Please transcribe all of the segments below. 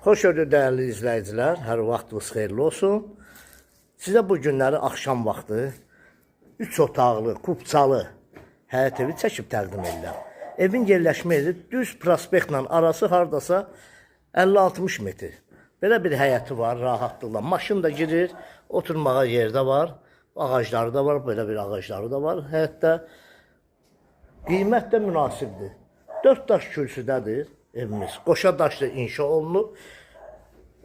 Xoş gördük dəyərli izləyicilər, hər vaxtınız xeyirli olsun. Sizə bu günləri axşam vaxtı 3 otaqlı, kubçalı həyət evi çəkib təqdim edirəm. Evin yerləşmə yeri düz prospektlə arası hardasa 50-60 metr. Belə bir həyəti var, rahatlıqla. Maşın da girir, oturmağa yerdə var, ağacları da var, belə bir ağacları da var həyətdə. Qiymət də münasibdir. 4 daş kürsüdədir evimiz. Qoşa daşla inşa olunub.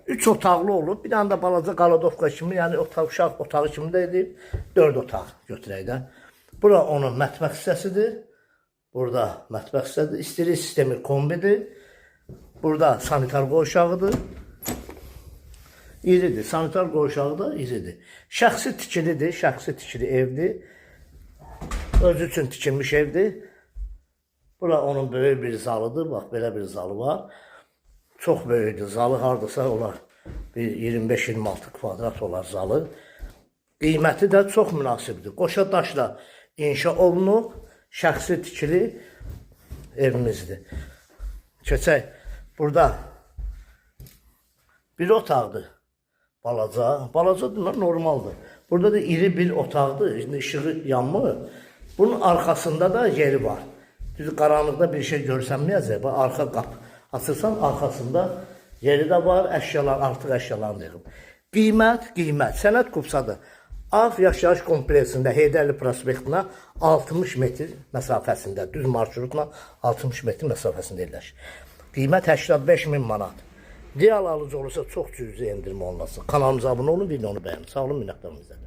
3 otaqlı olub. Bir dənə də balaca qaladovka kimi, yəni uşaq otağı kimi də edib. 4 otaq götürək də. Bura onun mətbəx hissəsidir. Burada mətbəx hissəsidir. İstilik sistemi kombidir. Burada sanitar qoğuşağıdır. İridir. Sanitar qoğuşağı da iridir. Şəxsi tikilidir. Şəxsi tikili evdir. Özü üçün tikilmiş evdir. Bura onun böyük bir zalıdır. Bax, belə bir zalı var. Çox böyükdür. Zalı hardasa olar. Bir 25-26 kvadrat olar zalı. Qiyməti də çox münasibdir. Qoşa daşla inşa olunub. Şəxsi tikili evimizdir. Keçək. Burada bir otaqdır. Balaca. Balacadır, normaldır. Burada da iri bir otaqdır. Şimdi ışığı yanmır. Bunun arkasında da yeri var. Düz qaranlıqda bir şey görsənməyəcək. Arxa qapı açırsan, arxasında yeri də var. Əşyalar, artıq əşyalarını yığıb. Qiymət. Sənət kubçadır. Ağ yaşayış kompleksində Heydərli prospektinə 60 metr məsafəsində, düz marşrutla 60 metr məsafəsində yerləşir. Qiymət 85.000 manat. Real alıcı olursa çox cüzi endirmə olunası. Kanalımıza abunə olun, videonu bəyənin. Sağ olun, minnətdarım bizə.